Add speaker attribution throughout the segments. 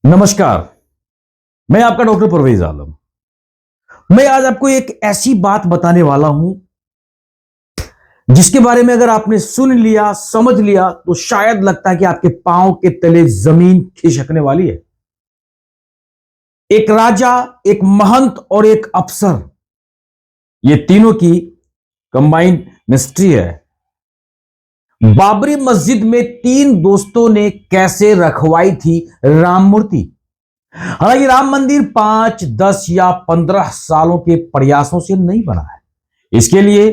Speaker 1: नमस्कार। मैं आपका डॉक्टर परवेज आलम। मैं आज आपको एक ऐसी बात बताने वाला हूं जिसके बारे में अगर आपने सुन लिया, समझ लिया तो शायद लगता है कि आपके पांव के तले जमीन खिसकने वाली है। एक राजा, एक महंत और एक अफसर, ये तीनों की कंबाइंड मिस्ट्री है। बाबरी मस्जिद में तीन दोस्तों ने कैसे रखवाई थी राम मूर्ति। हालांकि राम मंदिर 5, 10 या 15 सालों के प्रयासों से नहीं बना है। इसके लिए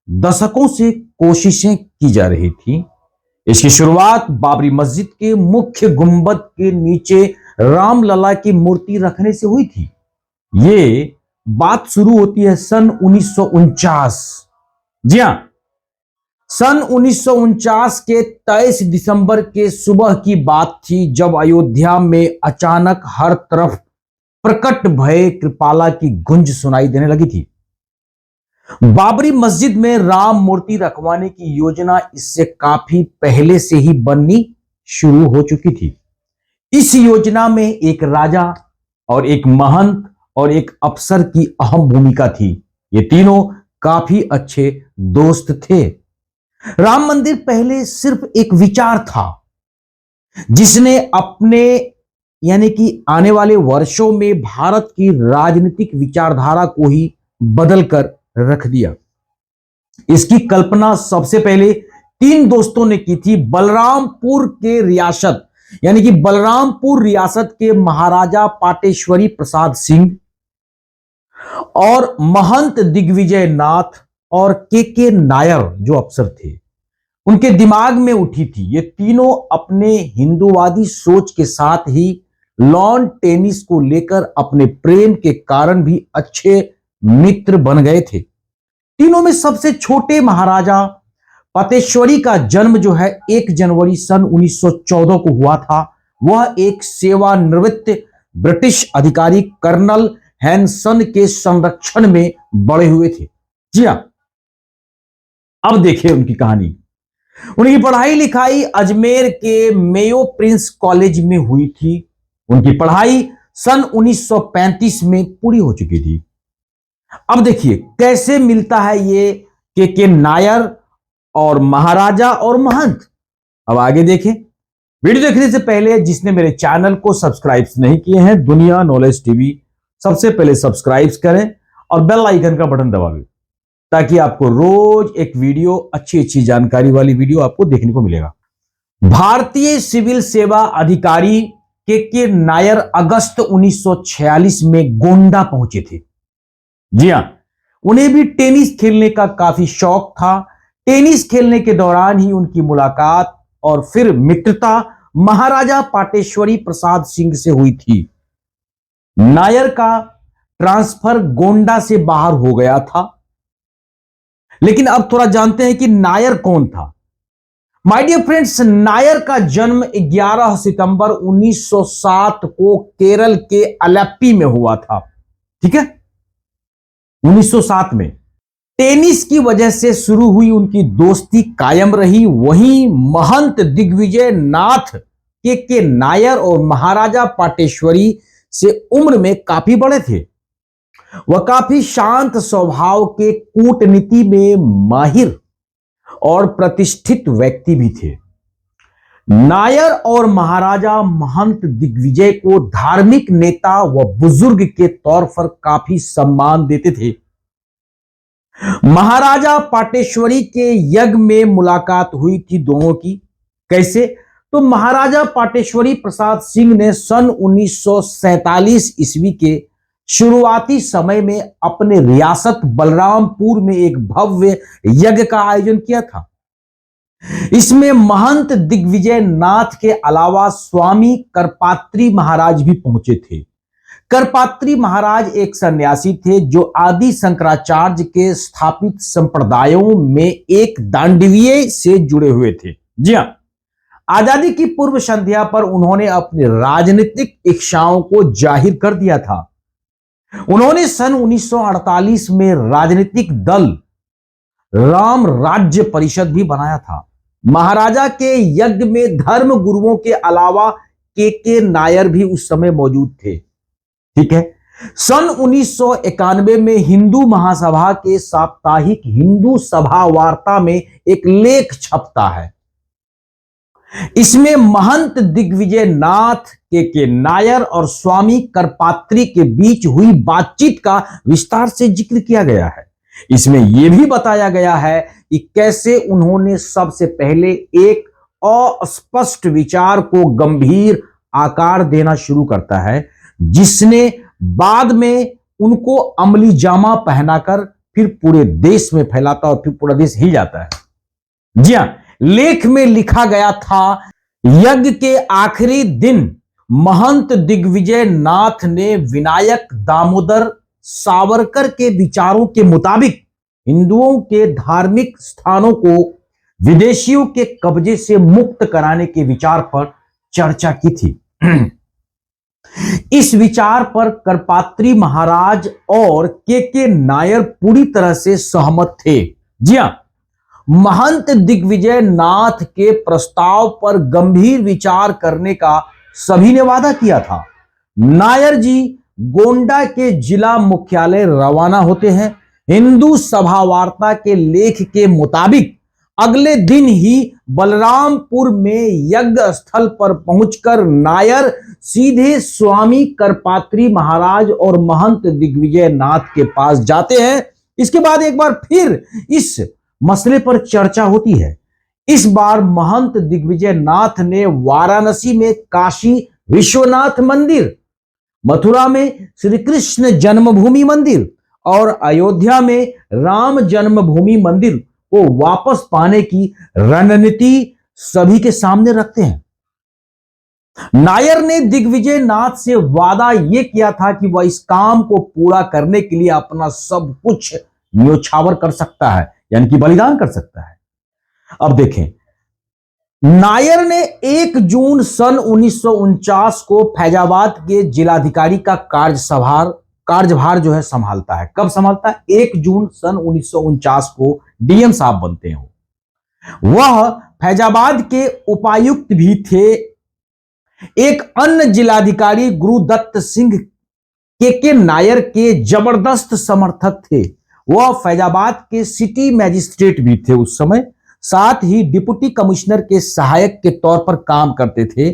Speaker 1: दशकों से कोशिशें की जा रही थी। इसकी शुरुआत बाबरी मस्जिद के मुख्य गुंबद के नीचे रामलला की मूर्ति रखने से हुई थी। ये बात शुरू होती है सन 1949। जी हां, सन 1949 के 23 दिसंबर के सुबह की बात थी, जब अयोध्या में अचानक हर तरफ प्रकट भय कृपाला की गुंज सुनाई देने लगी थी। बाबरी मस्जिद में राम मूर्ति रखवाने की योजना इससे काफी पहले से ही बननी शुरू हो चुकी थी। इस योजना में एक राजा और एक महंत और एक अफसर की अहम भूमिका थी। ये तीनों काफी अच्छे दोस्त थे। राम मंदिर पहले सिर्फ एक विचार था जिसने अपने यानी कि आने वाले वर्षों में भारत की राजनीतिक विचारधारा को ही बदलकर रख दिया। इसकी कल्पना सबसे पहले तीन दोस्तों ने की थी। बलरामपुर के रियासत यानी कि बलरामपुर रियासत के महाराजा पाटेश्वरी प्रसाद सिंह और महंत दिग्विजय नाथ और के नायर जो अफसर थे, उनके दिमाग में उठी थी। ये तीनों अपने हिंदूवादी सोच के साथ ही लॉन टेनिस को लेकर अपने प्रेम के कारण भी अच्छे मित्र बन गए थे। तीनों में सबसे छोटे महाराजा पाटेश्वरी का जन्म जो है 1 जनवरी सन 1914 को हुआ था। वह एक सेवानिवृत्त ब्रिटिश अधिकारी कर्नल हैनसन के संरक्षण में बड़े हुए थे। जी हां, अब देखिए उनकी कहानी। उनकी पढ़ाई लिखाई अजमेर के मेयो प्रिंस कॉलेज में हुई थी। उनकी पढ़ाई सन 1935 में पूरी हो चुकी थी। अब देखिए कैसे मिलता है ये के नायर और महाराजा और महंत। अब आगे देखें। वीडियो देखने से पहले जिसने मेरे चैनल को सब्सक्राइब नहीं किए हैं, दुनिया नॉलेज टीवी, सबसे पहले सब्सक्राइब करें और बेल आइकन का बटन दबाएं ताकि आपको रोज एक वीडियो, अच्छी जानकारी वाली वीडियो आपको देखने को मिलेगा। भारतीय सिविल सेवा अधिकारी के नायर अगस्त 1946 में गोंडा पहुंचे थे। जी हां, उन्हें भी टेनिस खेलने का काफी शौक था। टेनिस खेलने के दौरान ही उनकी मुलाकात और फिर मित्रता महाराजा पाटेश्वरी प्रसाद सिंह से हुई थी। नायर का ट्रांसफर गोंडा से बाहर हो गया था। लेकिन अब थोड़ा जानते हैं कि नायर कौन था। माय डियर फ्रेंड्स, नायर का जन्म 11 सितंबर 1907 को केरल के अलेप्पी में हुआ था। ठीक है, 1907 में टेनिस की वजह से शुरू हुई उनकी दोस्ती कायम रही। वहीं महंत दिग्विजय नाथ के नायर और महाराजा पाटेश्वरी से उम्र में काफी बड़े थे। वह काफी शांत स्वभाव के, कूटनीति में माहिर और प्रतिष्ठित व्यक्ति भी थे। नायर और महाराजा महंत दिग्विजय को धार्मिक नेता व बुजुर्ग के तौर पर काफी सम्मान देते थे। महाराजा पाटेश्वरी के यज्ञ में मुलाकात हुई थी दोनों की। कैसे? तो महाराजा पाटेश्वरी प्रसाद सिंह ने सन 1947 ईस्वी के शुरुआती समय में अपने रियासत बलरामपुर में एक भव्य यज्ञ का आयोजन किया था। इसमें महंत दिग्विजय नाथ के अलावा स्वामी करपात्री महाराज भी पहुंचे थे। करपात्री महाराज एक सन्यासी थे जो आदि शंकराचार्य के स्थापित संप्रदायों में एक दांडवीय से जुड़े हुए थे। जी हां, आजादी की पूर्व संध्या पर उन्होंने अपनी राजनीतिक इच्छाओं को जाहिर कर दिया था। उन्होंने सन 1948 में राजनीतिक दल राम राज्य परिषद भी बनाया था। महाराजा के यज्ञ में धर्म गुरुओं के अलावा के नायर भी उस समय मौजूद थे। ठीक है। सन 1991 में हिंदू महासभा के साप्ताहिक हिंदू सभा वार्ता में एक लेख छपता है। इसमें महंत दिग्विजय नाथ के नायर और स्वामी करपात्री के बीच हुई बातचीत का विस्तार से जिक्र किया गया है। इसमें यह भी बताया गया है कि कैसे उन्होंने सबसे पहले एक अस्पष्ट विचार को गंभीर आकार देना शुरू करता है, जिसने बाद में उनको अमली जामा पहनाकर फिर पूरे देश में फैलाता और फिर पूरा देश हिल जाता है। जी हां, लेख में लिखा गया था, यज्ञ के आखिरी दिन महंत दिग्विजय नाथ ने विनायक दामोदर सावरकर के विचारों के मुताबिक हिंदुओं के धार्मिक स्थानों को विदेशियों के कब्जे से मुक्त कराने के विचार पर चर्चा की थी। इस विचार पर करपात्री महाराज और के नायर पूरी तरह से सहमत थे। जी हां, महंत दिग्विजय नाथ के प्रस्ताव पर गंभीर विचार करने का सभी ने वादा किया था। नायर जी गोंडा के जिला मुख्यालय रवाना होते हैं। हिंदू सभा वार्ता के लेख के मुताबिक अगले दिन ही बलरामपुर में यज्ञ स्थल पर पहुंचकर नायर सीधे स्वामी करपात्री महाराज और महंत दिग्विजय नाथ के पास जाते हैं। इसके बाद एक बार फिर इस मसले पर चर्चा होती है। इस बार महंत दिग्विजय नाथ ने वाराणसी में काशी विश्वनाथ मंदिर, मथुरा में श्री कृष्ण जन्मभूमि मंदिर और अयोध्या में राम जन्मभूमि मंदिर को वापस पाने की रणनीति सभी के सामने रखते हैं। नायर ने दिग्विजय नाथ से वादा यह किया था कि वह इस काम को पूरा करने के लिए अपना सब कुछ न्योछावर कर सकता है, यानी कि बलिदान कर सकता है। अब देखें, नायर ने 1 जून सन 1949 को फैजाबाद के जिलाधिकारी का कार्यभार जो है संभालता है। कब संभालता है? 1 जून सन 1949 को डीएम साहब बनते हैं। वह फैजाबाद के उपायुक्त भी थे। एक अन्य जिलाधिकारी गुरुदत्त सिंह के नायर के जबरदस्त समर्थक थे। वह फैजाबाद के सिटी मैजिस्ट्रेट भी थे उस समय, साथ ही डिप्टी कमिश्नर के सहायक के तौर पर काम करते थे।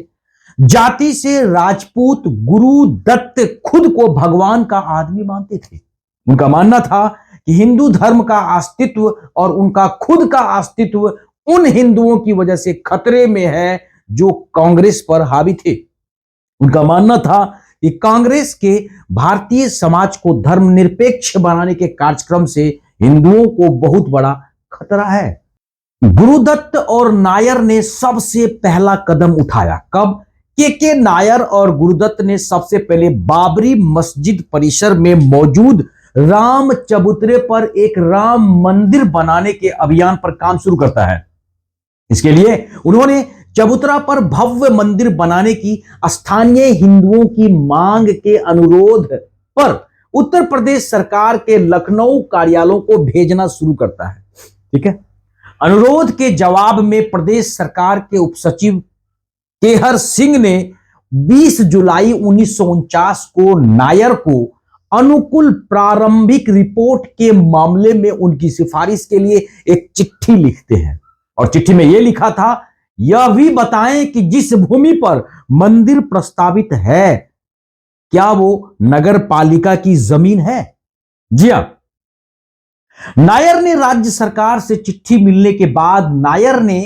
Speaker 1: जाति से राजपूत गुरुदत्त खुद को भगवान का आदमी मानते थे। उनका मानना था कि हिंदू धर्म का अस्तित्व और उनका खुद का अस्तित्व उन हिंदुओं की वजह से खतरे में है जो कांग्रेस पर हावी थे। उनका मानना था कि कांग्रेस के भारतीय समाज को धर्मनिरपेक्ष बनाने के कार्यक्रम से हिंदुओं को बहुत बड़ा खतरा है। गुरुदत्त और नायर ने सबसे पहला कदम उठाया। कब? के नायर और गुरुदत्त ने सबसे पहले बाबरी मस्जिद परिसर में मौजूद राम चबूतरे पर एक राम मंदिर बनाने के अभियान पर काम शुरू करता है। इसके लिए उन्होंने चबूतरा पर भव्य मंदिर बनाने की स्थानीय हिंदुओं की मांग के अनुरोध पर उत्तर प्रदेश सरकार के लखनऊ कार्यालयों को भेजना शुरू करता है। ठीक है। अनुरोध के जवाब में प्रदेश सरकार के उपसचिव केहर सिंह ने 20 जुलाई 1949 को नायर को अनुकूल प्रारंभिक रिपोर्ट के मामले में उनकी सिफारिश के लिए एक चिट्ठी लिखते हैं और चिट्ठी में यह लिखा था, यह भी बताएं कि जिस भूमि पर मंदिर प्रस्तावित है क्या वो नगर पालिका की जमीन है। जी हां, नायर ने राज्य सरकार से चिट्ठी मिलने के बाद नायर ने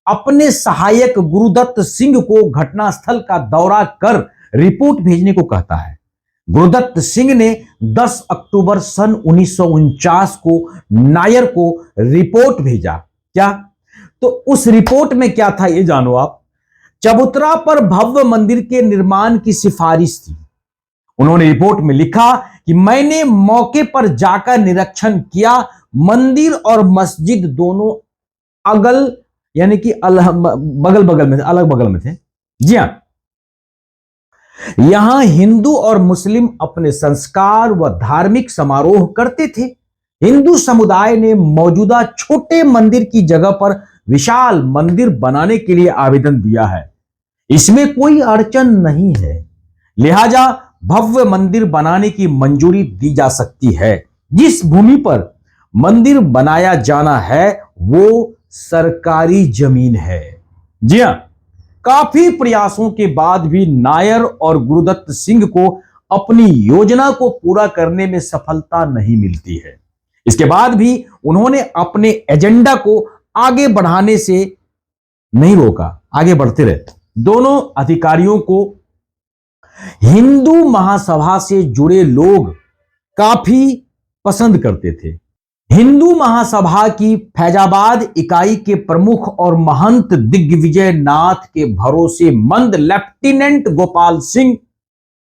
Speaker 1: अपने सहायक गुरुदत्त सिंह को घटनास्थल का दौरा कर रिपोर्ट भेजने को कहता है। गुरुदत्त सिंह ने 10 अक्टूबर सन 1949 को नायर को रिपोर्ट भेजा। क्या? तो उस रिपोर्ट में क्या था ये जानो आप। चबूतरा पर भव्य मंदिर के निर्माण की सिफारिश थी। उन्होंने रिपोर्ट में लिखा कि मैंने मौके पर जाकर निरीक्षण किया, मंदिर और मस्जिद दोनों अगल यानी कि बगल बगल में थे, अलग बगल में थे। जी हां, यहां हिंदू और मुस्लिम अपने संस्कार व धार्मिक समारोह करते थे। हिंदू समुदाय ने मौजूदा छोटे मंदिर की जगह पर विशाल मंदिर बनाने के लिए आवेदन दिया है। इसमें कोई अड़चन नहीं है, लिहाजा भव्य मंदिर बनाने की मंजूरी दी जा सकती है। जिस भूमि पर मंदिर बनाया जाना है वो सरकारी जमीन है। जी हां, काफी प्रयासों के बाद भी नायर और गुरुदत्त सिंह को अपनी योजना को पूरा करने में सफलता नहीं मिलती है। इसके बाद भी उन्होंने अपने एजेंडा को आगे बढ़ाने से नहीं रोका, आगे बढ़ते रहे। दोनों अधिकारियों को हिंदू महासभा से जुड़े लोग काफी पसंद करते थे। हिंदू महासभा की फैजाबाद इकाई के प्रमुख और महंत दिग्विजय नाथ के भरोसेमंद लेफ्टिनेंट गोपाल सिंह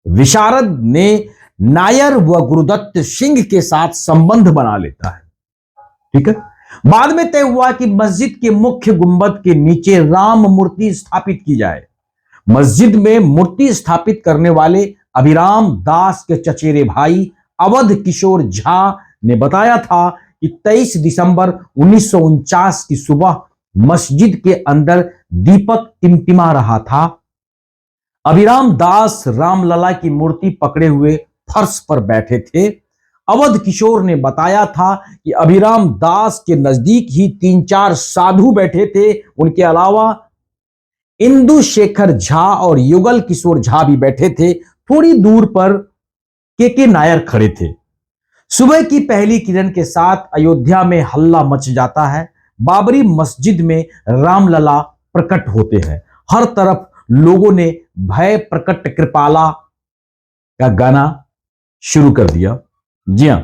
Speaker 1: विशारद ने नायर व गुरुदत्त सिंह के साथ संबंध बना लेता है। ठीक है, बाद में तय हुआ कि मस्जिद के मुख्य गुंबद के नीचे राम मूर्ति स्थापित की जाए। मस्जिद में मूर्ति स्थापित करने वाले अभिराम दास के चचेरे भाई अवध किशोर झा ने बताया था कि 23 दिसंबर 1949 की सुबह मस्जिद के अंदर दीपक टिमटिमा रहा था। अभिराम दास रामलला की मूर्ति पकड़े हुए फर्श पर बैठे थे। अवध किशोर ने बताया था कि अभिराम दास के नजदीक ही 3-4 साधु बैठे थे। उनके अलावा इंदु शेखर झा और युगल किशोर झा भी बैठे थे। थोड़ी दूर पर के नायर खड़े थे। सुबह की पहली किरण के साथ अयोध्या में हल्ला मच जाता है। बाबरी मस्जिद में रामलला प्रकट होते हैं। हर तरफ लोगों ने भय प्रकट कृपाला का गाना शुरू कर दिया। जी हां,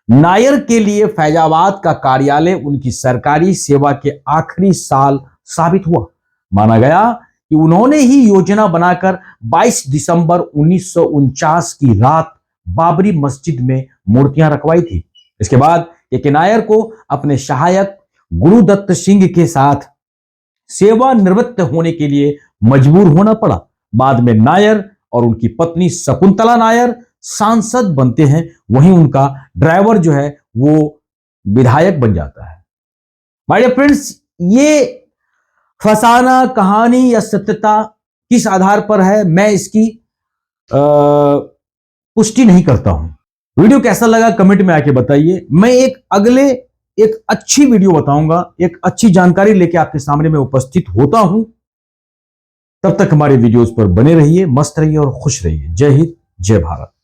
Speaker 1: नायर के लिए फैजाबाद का कार्यालय उनकी सरकारी सेवा के आखिरी साल साबित हुआ। माना गया कि उन्होंने ही योजना बनाकर 22 दिसंबर 1949 की रात बाबरी मस्जिद में मूर्तियां रखवाई थी। इसके बाद के नायर को अपने सहायक गुरुदत्त सिंह के साथ सेवानिवृत्त होने के लिए मजबूर होना पड़ा। बाद में नायर और उनकी पत्नी शकुंतला नायर सांसद बनते हैं। वहीं उनका ड्राइवर जो है वो विधायक बन जाता है। माय डियर फ्रेंड्स, ये फसाना कहानी या सत्यता किस आधार पर है मैं इसकी पुष्टि नहीं करता हूं। वीडियो कैसा लगा कमेंट में आके बताइए। मैं एक अच्छी वीडियो बताऊंगा, एक अच्छी जानकारी लेके आपके सामने में उपस्थित होता हूं। तब तक हमारे वीडियोस पर बने रहिए, मस्त रहिए और खुश रहिए। जय हिंद, जय भारत।